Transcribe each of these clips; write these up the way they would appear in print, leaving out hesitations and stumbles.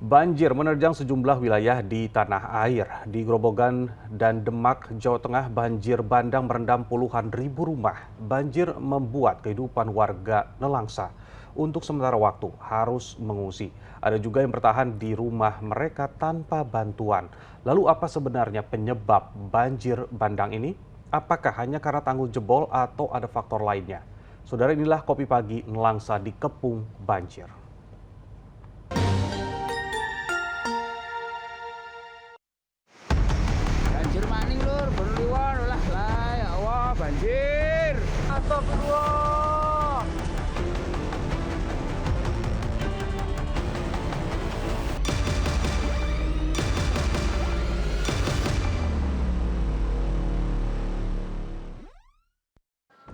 Banjir menerjang sejumlah wilayah di tanah air. Di Grobogan dan Demak, Jawa Tengah, banjir bandang merendam puluhan ribu rumah. Banjir membuat kehidupan warga nelangsa. Untuk sementara waktu harus mengungsi. Ada juga yang bertahan di rumah mereka tanpa bantuan. Lalu apa sebenarnya penyebab banjir bandang ini? Apakah hanya karena tanggul jebol atau ada faktor lainnya? Saudara, inilah Kopi Pagi Nelangsa dikepung banjir. Banjir maning lur, berliwan lah ya Allah banjir. Astagfirullah.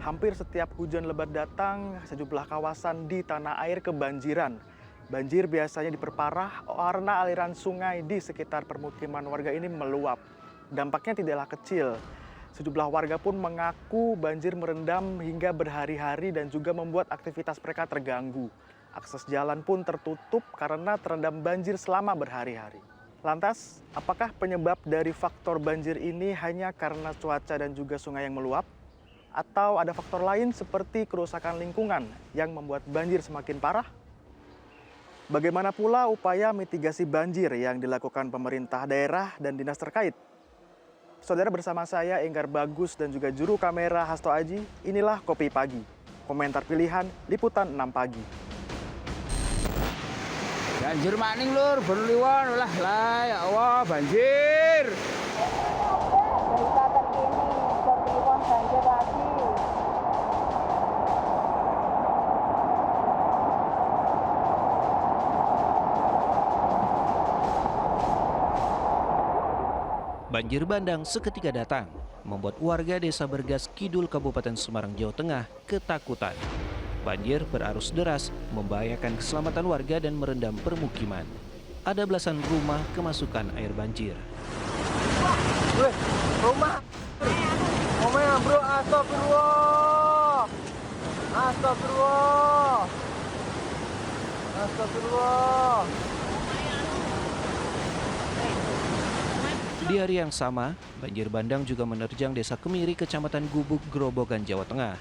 Hampir setiap hujan lebat datang, sejumlah kawasan di tanah air kebanjiran. Banjir biasanya diperparah karena aliran sungai di sekitar permukiman warga ini meluap. Dampaknya tidaklah kecil. Sejumlah warga pun mengaku banjir merendam hingga berhari-hari dan juga membuat aktivitas mereka terganggu. Akses jalan pun tertutup karena terendam banjir selama berhari-hari. Lantas, apakah penyebab dari faktor banjir ini hanya karena cuaca dan juga sungai yang meluap? Atau ada faktor lain seperti kerusakan lingkungan yang membuat banjir semakin parah? Bagaimana pula upaya mitigasi banjir yang dilakukan pemerintah daerah dan dinas terkait? Saudara, bersama saya Enggar Bagus dan juga juru kamera Hasto Aji, inilah Kopi Pagi. Komentar pilihan Liputan 6 Pagi. Banjir maning lur, berliwan lah ya Allah banjir. Berita terkini, berliwan banjir lagi. Banjir bandang seketika datang, membuat warga desa Bergas Kidul Kabupaten Semarang, Jawa Tengah ketakutan. Banjir berarus deras membahayakan keselamatan warga dan merendam permukiman. Ada belasan rumah kemasukan air banjir. Rumah. Omnya bro, astagfirullah. Astagfirullah. Astagfirullah. Di hari yang sama, banjir bandang juga menerjang desa Kemiri, Kecamatan Gubuk, Grobogan, Jawa Tengah.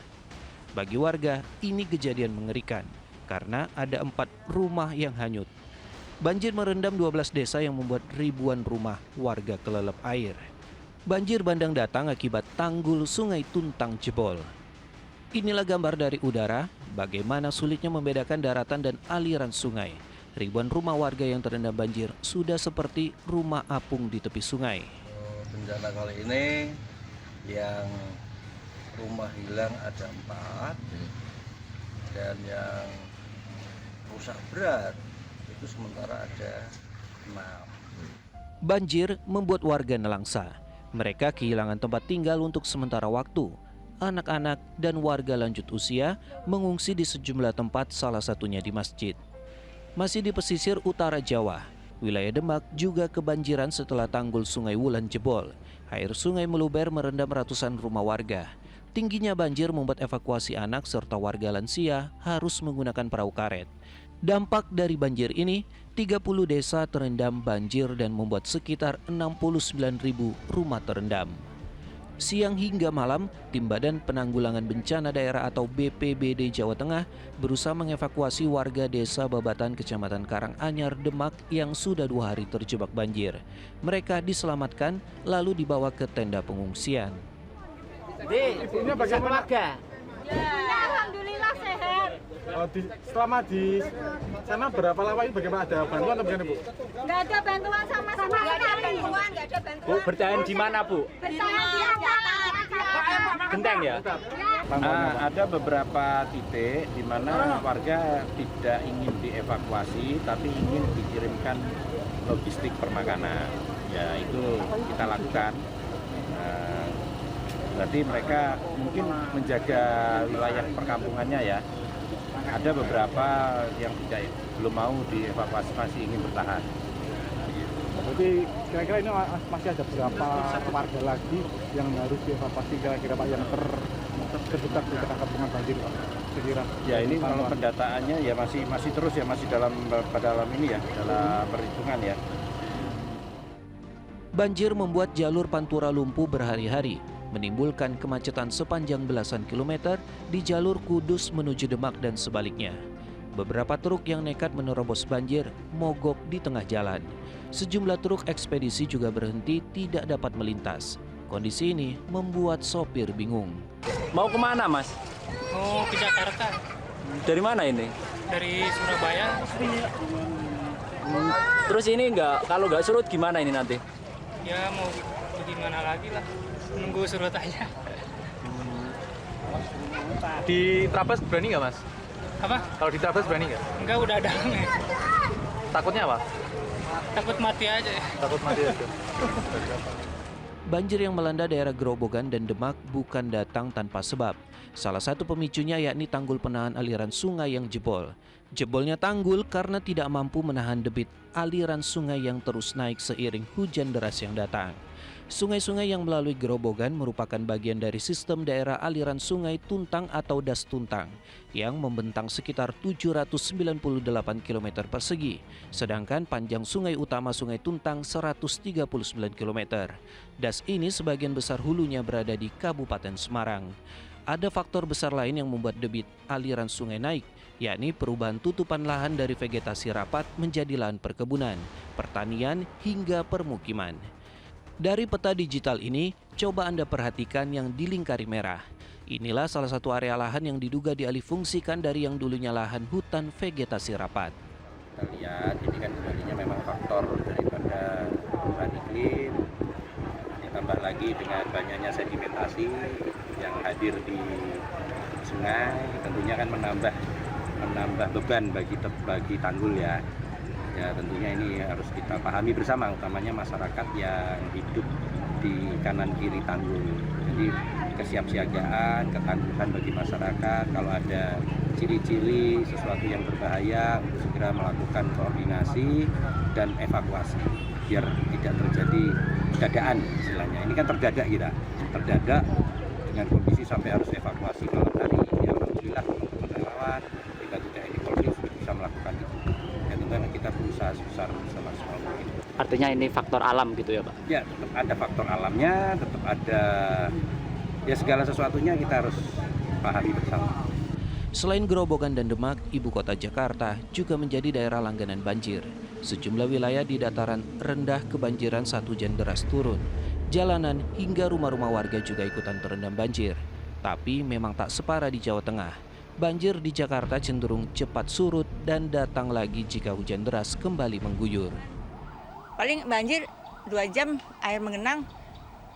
Bagi warga, ini kejadian mengerikan karena ada 4 rumah yang hanyut. Banjir merendam 12 desa yang membuat ribuan rumah warga kelelep air. Banjir bandang datang akibat tanggul Sungai Tuntang jebol. Inilah gambar dari udara bagaimana sulitnya membedakan daratan dan aliran sungai. Ribuan rumah warga yang terendam banjir sudah seperti rumah apung di tepi sungai. Bencana kali ini yang rumah hilang ada 4 dan yang rusak berat itu sementara ada 6. Banjir membuat warga nelangsa. Mereka kehilangan tempat tinggal untuk sementara waktu. Anak-anak dan warga lanjut usia mengungsi di sejumlah tempat, salah satunya di masjid. Masih di pesisir utara Jawa, wilayah Demak juga kebanjiran setelah tanggul Sungai Wulan jebol. Air sungai meluber merendam ratusan rumah warga. Tingginya banjir membuat evakuasi anak serta warga lansia harus menggunakan perahu karet. Dampak dari banjir ini, 30 desa terendam banjir dan membuat sekitar 69.000 rumah terendam. Siang hingga malam, Tim Badan Penanggulangan Bencana Daerah atau BPBD Jawa Tengah berusaha mengevakuasi warga desa Babatan, Kecamatan Karanganyar, Demak yang sudah 2 hari terjebak banjir. Mereka diselamatkan lalu dibawa ke tenda pengungsian. Ibunya bagaimana? Ya, alhamdulillah sehat. Selama di sana berapa lama ini, bagaimana, ada bantuan atau bagaimana, Bu? Nggak ada bantuan sama sekali. Nggak ada bantuan. Bu, bertahan di mana, Bu? Bertahan di atas. Genteng ya? Ada beberapa titik di mana warga tidak ingin dievakuasi tapi ingin dikirimkan logistik permakanan. Ya, itu kita lakukan. Berarti mereka mungkin menjaga wilayah perkampungannya ya. Ada beberapa yang belum mau dievakuasi, masih ingin bertahan. Jadi kira-kira ini masih ada berapa warga lagi yang harus dievakuasi kira-kira Pak yang terjebak di tengah kampungan banjir, Pak? sekira? Ya ini kalau pendataannya ya masih terus ya, masih dalam ini ya, dalam perhitungan ya. Banjir membuat jalur Pantura lumpuh berhari-hari, menimbulkan kemacetan sepanjang belasan kilometer di jalur Kudus menuju Demak dan sebaliknya. Beberapa truk yang nekat menerobos banjir mogok di tengah jalan. Sejumlah truk ekspedisi juga berhenti tidak dapat melintas. Kondisi ini membuat sopir bingung. Mau kemana, Mas? Mau ke Jakarta Dari mana ini? dari Surabaya. Terus ini kalau nggak surut gimana ini nanti? Ya mau gimana lagi lah, nunggu surut aja. Di Trabas berani nggak, Mas? Apa? Kalau di Trabas berani nggak? Enggak, udah dalam ya. Takutnya apa? Takut mati aja. Takut mati aja. Banjir yang melanda daerah Grobogan dan Demak bukan datang tanpa sebab. Salah satu pemicunya yakni tanggul penahan aliran sungai yang jebol. Jebolnya tanggul karena tidak mampu menahan debit aliran sungai yang terus naik seiring hujan deras yang datang. Sungai-sungai yang melalui Grobogan merupakan bagian dari sistem daerah aliran sungai Tuntang atau Das Tuntang yang membentang sekitar 798 km persegi, sedangkan panjang sungai utama Sungai Tuntang 139 km. Das ini sebagian besar hulunya berada di Kabupaten Semarang. Ada faktor besar lain yang membuat debit aliran sungai naik, yakni perubahan tutupan lahan dari vegetasi rapat menjadi lahan perkebunan, pertanian, hingga permukiman. Dari peta digital ini, coba Anda perhatikan yang dilingkari merah. Inilah salah satu area lahan yang diduga dialihfungsikan dari yang dulunya lahan hutan vegetasi rapat. Kita lihat ini kan sebenarnya memang faktor daripada perubahan iklim, ditambah lagi dengan banyaknya sedimentasi yang hadir di sungai, tentunya kan menambah beban bagi tanggul ya. Ya tentunya ini harus kita pahami bersama, utamanya masyarakat yang hidup di kanan kiri tanggul. Jadi kesiapsiagaan, ketangguhan bagi masyarakat kalau ada ciri-ciri sesuatu yang berbahaya untuk segera melakukan koordinasi dan evakuasi biar tidak terjadi dadaan istilahnya. Ini kan terdadak terdadak dengan kondisi sampai harus evakuasi malam hari. Ya alhamdulillah teman-teman relawan, dibantu TNI Polri sudah bisa melakukan itu. Dan kita berusaha sebesar semaksimal mungkin. Artinya ini faktor alam gitu ya, Pak? Ya, tetap ada faktor alamnya, tetap ada ya segala sesuatunya kita harus pahami bersama. Selain Grobogan dan Demak, ibu kota Jakarta juga menjadi daerah langganan banjir. Sejumlah wilayah di dataran rendah kebanjiran saat hujan deras turun. Jalanan hingga rumah-rumah warga juga ikutan terendam banjir. Tapi memang tak separah di Jawa Tengah. Banjir di Jakarta cenderung cepat surut dan datang lagi jika hujan deras kembali mengguyur. Paling banjir 2 jam air mengenang,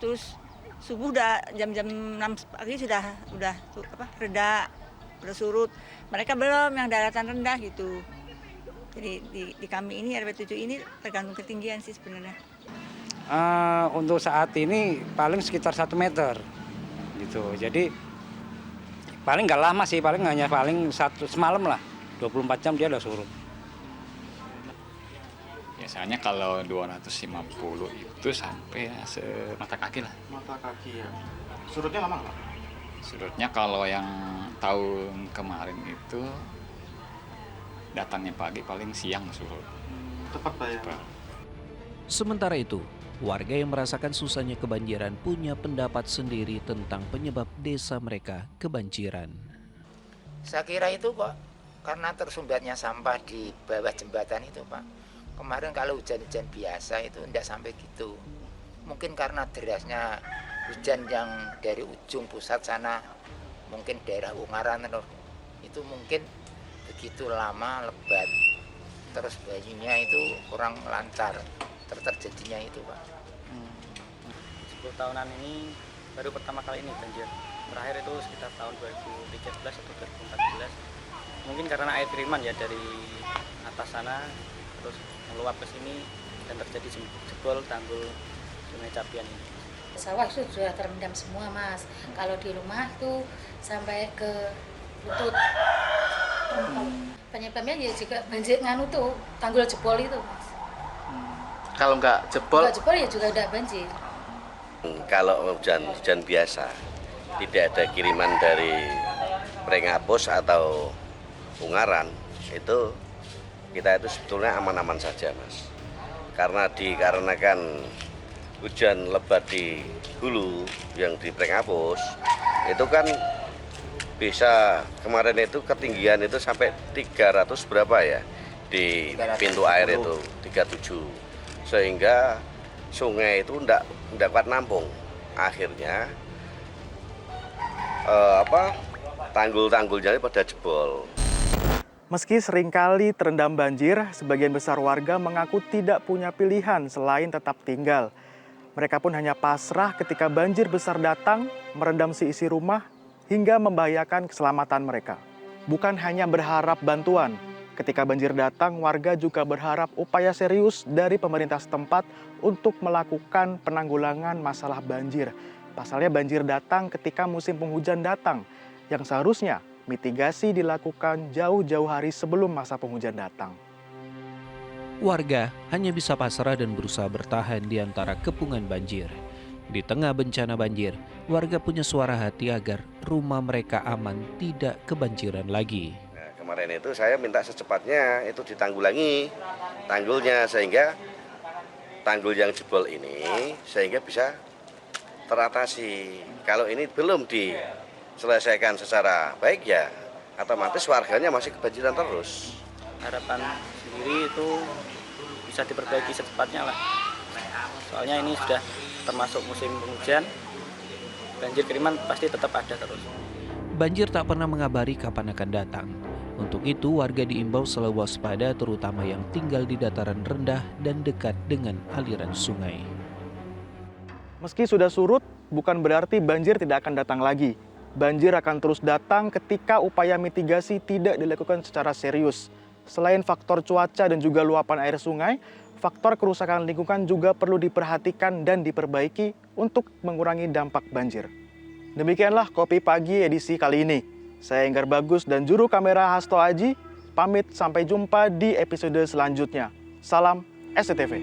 terus subuh udah jam-jam 6 pagi sudah reda, udah surut. Mereka belum yang daratan rendah gitu. Jadi di kami ini RW 7 ini tergantung ketinggian sih sebenarnya. Untuk saat ini paling sekitar 1 meter gitu. Jadi paling nggak lama sih, paling semalam lah, 24 jam dia udah surut. Biasanya kalau 250 itu sampai semata kaki lah. Mata kaki ya. Surutnya lama nggak? Surutnya kalau yang tahun kemarin itu datangnya pagi, paling siang surut. Cepat Pak ya. Sementara itu, warga yang merasakan susahnya kebanjiran punya pendapat sendiri tentang penyebab desa mereka kebanjiran. Saya kira itu kok karena tersumbatnya sampah di bawah jembatan itu, Pak. Kemarin kalau hujan-hujan biasa itu tidak sampai gitu. Mungkin karena derasnya hujan yang dari ujung pusat sana, mungkin daerah Ungaran itu mungkin begitu lama lebat. Terus banyunya itu kurang lancar. Terjadinya itu, Pak. 10 tahunan ini baru pertama kali ini banjir. Terakhir itu sekitar tahun 2013 atau 2014. Mungkin karena air kiriman ya dari atas sana terus meluap ke sini dan terjadi jebol tanggul Sungai Capian ini. Sawah itu sudah terendam semua, Mas. Kalau di rumah itu sampai ke lutut. Penyebabnya ya juga banjir tuh tanggul jebol itu, Mas. Kalau nggak jebol Ya juga udah banjir. Kalau hujan biasa tidak ada kiriman dari Prengapus atau Ungaran itu kita itu sebetulnya aman-aman saja, Mas. Karena dikarenakan hujan lebat di hulu yang di Prengapus itu kan bisa kemarin itu ketinggian itu sampai 300 berapa ya di pintu air itu 37, sehingga sungai itu enggak kuat nampung. Akhirnya tanggul-tanggulnya pada jebol. Meski seringkali terendam banjir, sebagian besar warga mengaku tidak punya pilihan selain tetap tinggal. Mereka pun hanya pasrah ketika banjir besar datang, merendam seisi rumah, hingga membahayakan keselamatan mereka. Bukan hanya berharap bantuan, ketika banjir datang, warga juga berharap upaya serius dari pemerintah setempat untuk melakukan penanggulangan masalah banjir. Pasalnya banjir datang ketika musim penghujan datang, yang seharusnya mitigasi dilakukan jauh-jauh hari sebelum masa penghujan datang. Warga hanya bisa pasrah dan berusaha bertahan di antara kepungan banjir. Di tengah bencana banjir, warga punya suara hati agar rumah mereka aman tidak kebanjiran lagi. Nah, kemarin itu saya minta secepatnya itu ditanggulangi tanggulnya, sehingga tanggul yang jebol ini sehingga bisa teratasi. Kalau ini belum diselesaikan secara baik ya otomatis warganya masih kebanjiran terus. Harapan sendiri itu bisa diperbaiki secepatnya lah. Soalnya ini sudah termasuk musim penghujan, banjir kiriman pasti tetap ada terus. Banjir tak pernah mengabari kapan akan datang. Untuk itu warga diimbau selalu waspada, terutama yang tinggal di dataran rendah dan dekat dengan aliran sungai. Meski sudah surut, bukan berarti banjir tidak akan datang lagi. Banjir akan terus datang ketika upaya mitigasi tidak dilakukan secara serius. Selain faktor cuaca dan juga luapan air sungai, faktor kerusakan lingkungan juga perlu diperhatikan dan diperbaiki untuk mengurangi dampak banjir. Demikianlah Kopi Pagi edisi kali ini. Saya Enggar Bagus dan juru kamera Hasto Aji, pamit sampai jumpa di episode selanjutnya. Salam SCTV.